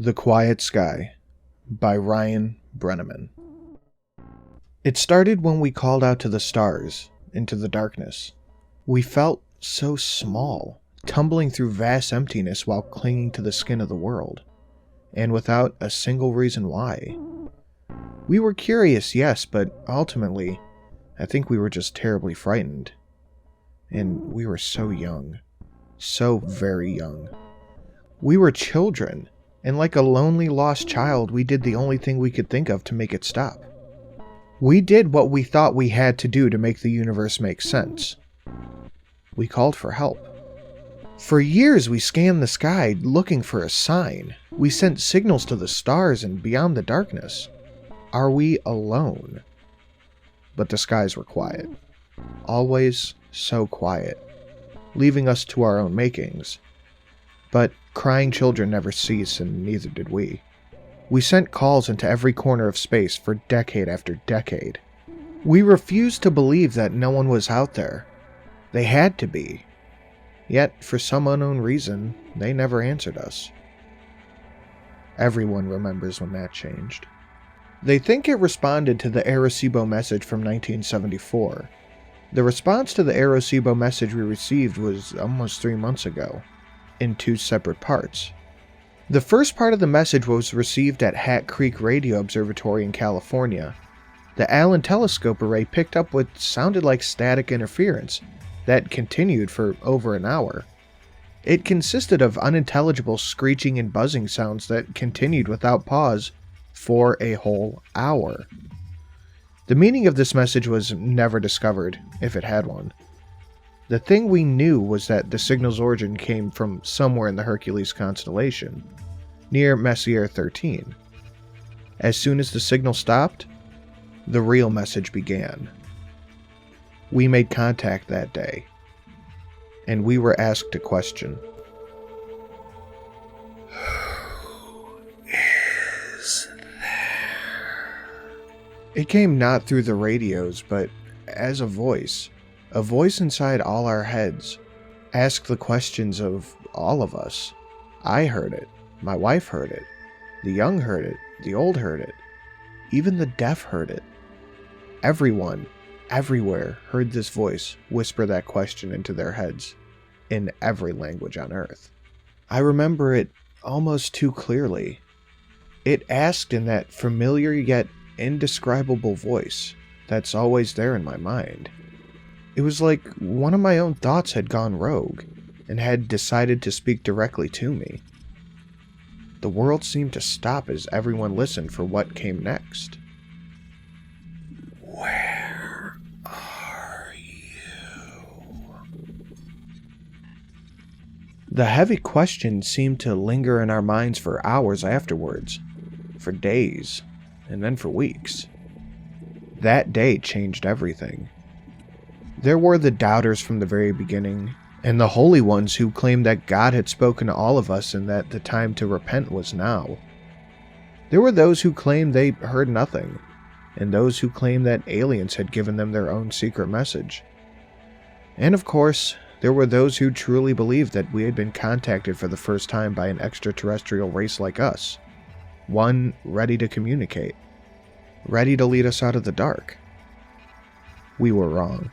The Quiet Sky by Ryan Brenneman. It started when we called out to the stars, into the darkness. We felt so small, tumbling through vast emptiness while clinging to the skin of the world, and without a single reason why. We were curious, yes, but ultimately, I think we were just terribly frightened. And we were so young. So very young. We were children, and like a lonely lost child, we did the only thing we could think of to make it stop. We did what we thought we had to do to make the universe make sense. We called for help. For years we scanned the sky looking for a sign. We sent signals to the stars and beyond the darkness. Are we alone? But the skies were quiet. Always so quiet, leaving us to our own makings. But crying children never cease, and neither did we. We sent calls into every corner of space for decade after decade. We refused to believe that no one was out there. They had to be. Yet, for some unknown reason, they never answered us. Everyone remembers when that changed. They think it responded to the Arecibo message from 1974. The response to the Arecibo message we received was almost 3 months ago, in 2 separate parts. The first part of the message was received at Hat Creek Radio Observatory in California. The Allen telescope array picked up what sounded like static interference that continued for over an hour. It consisted of unintelligible screeching and buzzing sounds that continued without pause for a whole hour. The meaning of this message was never discovered, if it had one. The thing we knew was that the signal's origin came from somewhere in the Hercules constellation, near Messier 13. As soon as the signal stopped, the real message began. We made contact that day, and we were asked a question. Who is there? It came not through the radios, but as a voice inside all our heads, asked the questions of all of us. I heard it, my wife heard it, the young heard it, the old heard it, even the deaf heard it. Everyone, everywhere, heard this voice whisper that question into their heads, in every language on Earth. I remember it almost too clearly. It asked in that familiar yet indescribable voice that's always there in my mind. It was like one of my own thoughts had gone rogue and had decided to speak directly to me. The world seemed to stop as everyone listened for what came next. Where are you? The heavy question seemed to linger in our minds for hours afterwards, for days, and then for weeks. That day changed everything. There were the doubters from the very beginning, and the holy ones who claimed that God had spoken to all of us and that the time to repent was now. There were those who claimed they heard nothing, and those who claimed that aliens had given them their own secret message. And of course, there were those who truly believed that we had been contacted for the first time by an extraterrestrial race like us, one ready to communicate, ready to lead us out of the dark. We were wrong.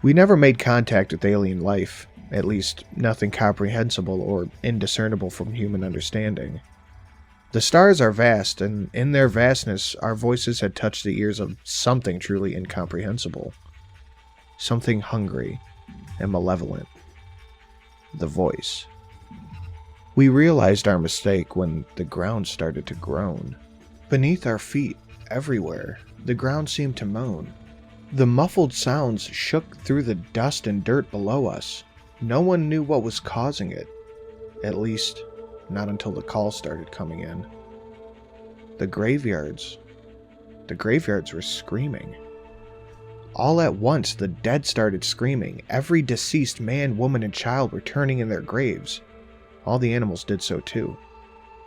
We never made contact with alien life, at least nothing comprehensible or indiscernible from human understanding. The stars are vast, and in their vastness, our voices had touched the ears of something truly incomprehensible. Something hungry and malevolent. The voice. We realized our mistake when the ground started to groan. Beneath our feet, everywhere, the ground seemed to moan. The muffled sounds shook through the dust and dirt below us. No one knew what was causing it. At least, not until the calls started coming in. The graveyards were screaming. All at once, the dead started screaming. Every deceased man, woman, and child were turning in their graves. All the animals did so too.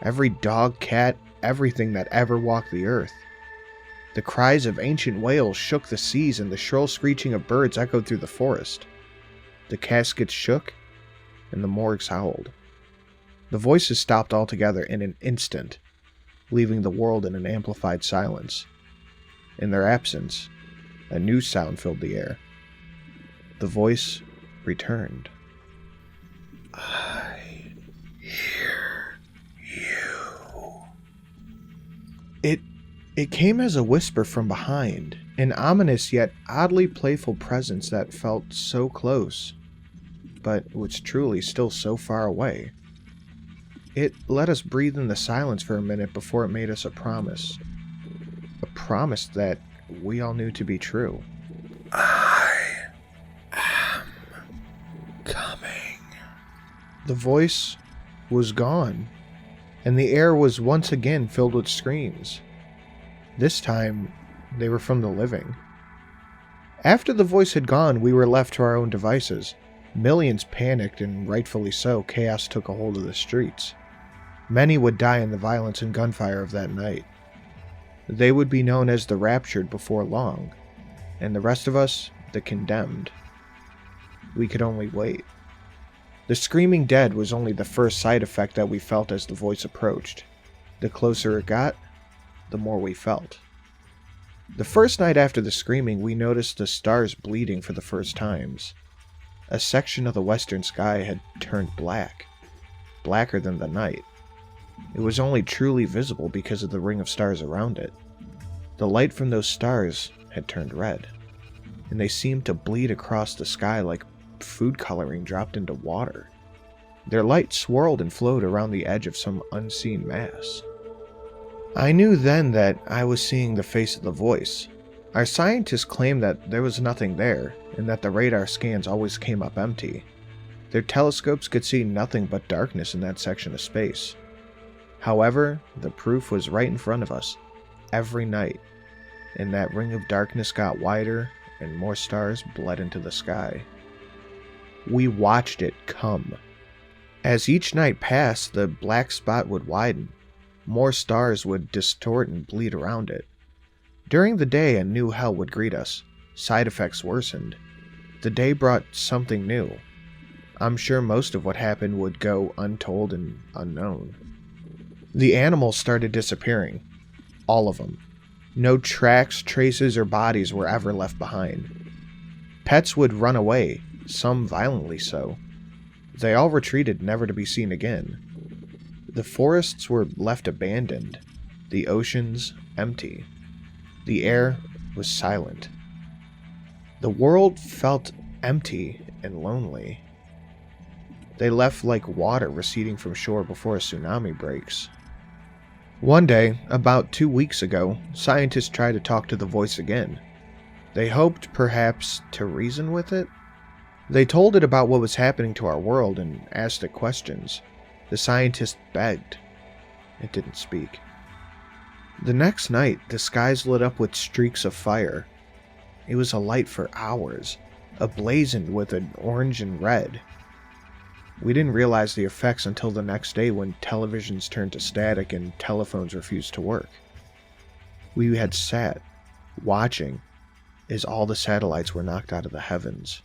Every dog, cat, everything that ever walked the earth. The cries of ancient whales shook the seas, and the shrill screeching of birds echoed through the forest. The caskets shook, and the morgues howled. The voices stopped altogether in an instant, leaving the world in an amplified silence. In their absence, a new sound filled the air. The voice returned. I hear you. It came as a whisper from behind, an ominous yet oddly playful presence that felt so close, but was truly still so far away. It let us breathe in the silence for a minute before it made us a promise. A promise that we all knew to be true. I am coming. The voice was gone, and the air was once again filled with screams. This time, they were from the living. After the voice had gone, we were left to our own devices. Millions panicked, and rightfully so. Chaos took a hold of the streets. Many would die in the violence and gunfire of that night. They would be known as the Raptured before long, and the rest of us, the Condemned. We could only wait. The screaming dead was only the first side effect that we felt as the voice approached. The closer it got, the more we felt. The first night after the screaming, we noticed the stars bleeding for the first times. A section of the western sky had turned black, blacker than the night. It was only truly visible because of the ring of stars around it. The light from those stars had turned red, and they seemed to bleed across the sky like food coloring dropped into water. Their light swirled and flowed around the edge of some unseen mass. I knew then that I was seeing the face of the voice. Our scientists claimed that there was nothing there, and that the radar scans always came up empty. Their telescopes could see nothing but darkness in that section of space. However, the proof was right in front of us, every night, and that ring of darkness got wider, and more stars bled into the sky. We watched it come. As each night passed, the black spot would widen. More stars would distort and bleed around it. During the day, a new hell would greet us. Side effects worsened. The day brought something new. I'm sure most of what happened would go untold and unknown. The animals started disappearing. All of them. No tracks, traces, or bodies were ever left behind. Pets would run away, some violently so. They all retreated, never to be seen again. The forests were left abandoned, the oceans empty. The air was silent. The world felt empty and lonely. They left like water receding from shore before a tsunami breaks. One day, about 2 weeks ago, scientists tried to talk to the voice again. They hoped, perhaps, to reason with it. They told it about what was happening to our world and asked it questions. The scientist begged. It didn't speak. The next night, the skies lit up with streaks of fire. It was alight for hours, ablazing with an orange and red. We didn't realize the effects until the next day when televisions turned to static and telephones refused to work. We had sat, watching, as all the satellites were knocked out of the heavens.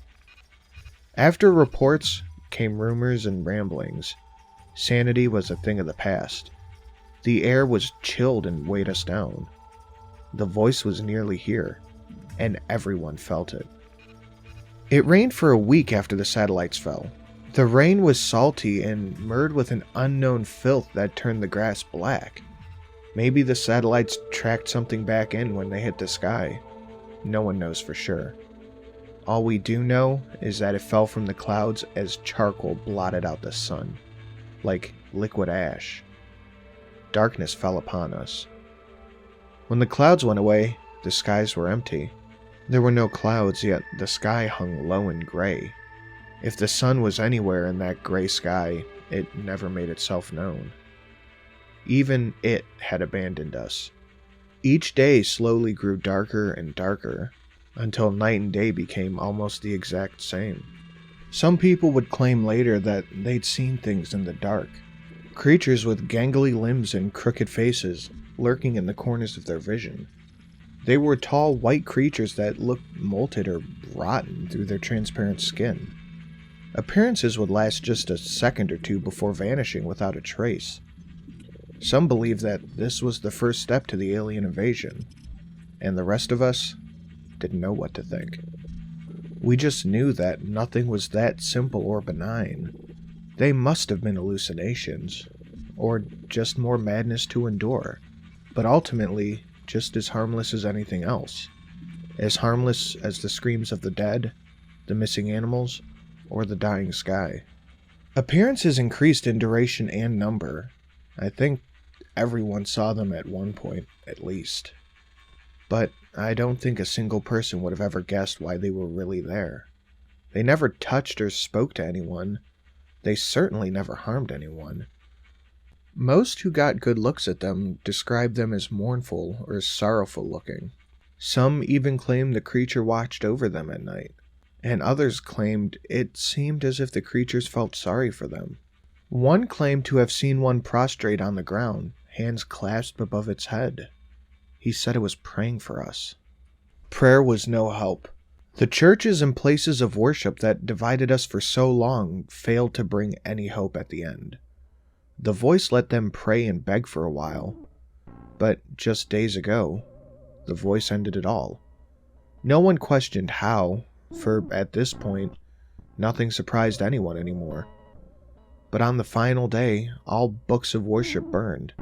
After reports came rumors and ramblings. Sanity was a thing of the past. The air was chilled and weighed us down. The voice was nearly here, and everyone felt it. It rained for a week after the satellites fell. The rain was salty and marred with an unknown filth that turned the grass black. Maybe the satellites tracked something back in when they hit the sky. No one knows for sure. All we do know is that it fell from the clouds as charcoal blotted out the sun, like liquid ash. Darkness fell upon us. When the clouds went away, the skies were empty. There were no clouds, yet the sky hung low and gray. If the sun was anywhere in that gray sky, it never made itself known. Even it had abandoned us. Each day slowly grew darker and darker, until night and day became almost the exact same. Some people would claim later that they'd seen things in the dark. Creatures with gangly limbs and crooked faces lurking in the corners of their vision. They were tall white creatures that looked molted or rotten through their transparent skin. Appearances would last just a second or two before vanishing without a trace. Some believe that this was the first step to the alien invasion, and the rest of us didn't know what to think. We just knew that nothing was that simple or benign. They must have been hallucinations, or just more madness to endure, but ultimately just as harmless as anything else. As harmless as the screams of the dead, the missing animals, or the dying sky. Appearances increased in duration and number. I think everyone saw them at one point, at least. But I don't think a single person would have ever guessed why they were really there. They never touched or spoke to anyone. They certainly never harmed anyone. Most who got good looks at them described them as mournful or sorrowful looking. Some even claimed the creature watched over them at night, and others claimed it seemed as if the creatures felt sorry for them. One claimed to have seen one prostrate on the ground, hands clasped above its head. He said it was praying for us. Prayer was no help. The churches and places of worship that divided us for so long failed to bring any hope at the end. The voice let them pray and beg for a while, but just days ago, the voice ended it all. No one questioned how, for at this point, nothing surprised anyone anymore. But on the final day, all books of worship burned.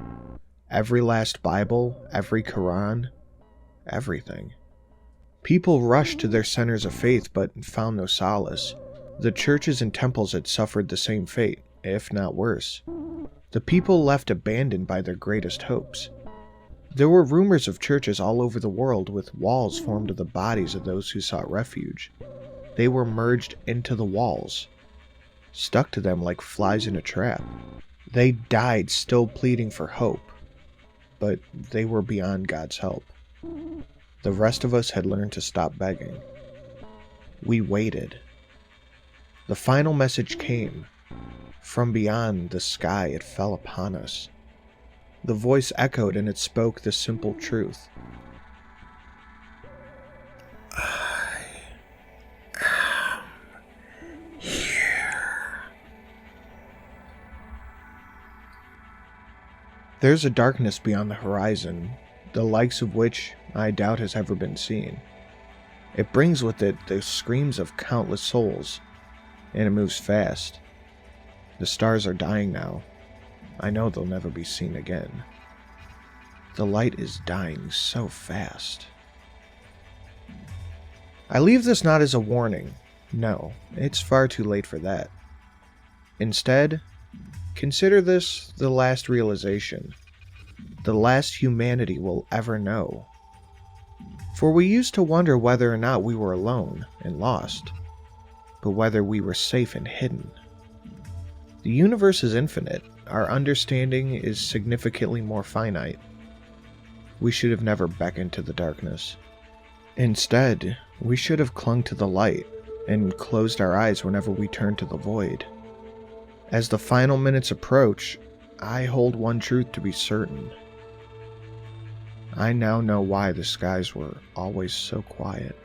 Every last Bible, every Quran, everything. People rushed to their centers of faith but found no solace. The churches and temples had suffered the same fate, if not worse. The people left abandoned by their greatest hopes. There were rumors of churches all over the world with walls formed of the bodies of those who sought refuge. They were merged into the walls, stuck to them like flies in a trap. They died still pleading for hope, but they were beyond God's help. The rest of us had learned to stop begging. We waited. The final message came. From beyond the sky it fell upon us. The voice echoed and it spoke the simple truth. I am here. There's a darkness beyond the horizon, the likes of which I doubt has ever been seen. It brings with it the screams of countless souls, and it moves fast. The stars are dying now. I know they'll never be seen again. The light is dying so fast. I leave this not as a warning. No, it's far too late for that. Instead, consider this the last realization. The last humanity will ever know. For we used to wonder whether or not we were alone and lost, but whether we were safe and hidden. The universe is infinite. Our understanding is significantly more finite. We should have never beckoned to the darkness. Instead, we should have clung to the light and closed our eyes whenever we turned to the void. As the final minutes approach, I hold one truth to be certain. I now know why the skies were always so quiet.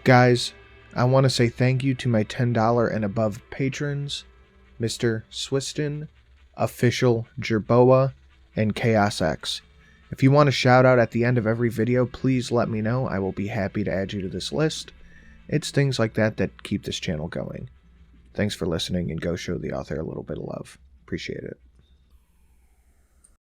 Guys, I want to say thank you to my $10 and above patrons, Mr. Swiston, Official Jerboa, and Chaos X. If you want a shout out at the end of every video, please let me know. I will be happy to add you to this list. It's things like that that keep this channel going. Thanks for listening, and go show the author a little bit of love. Appreciate it.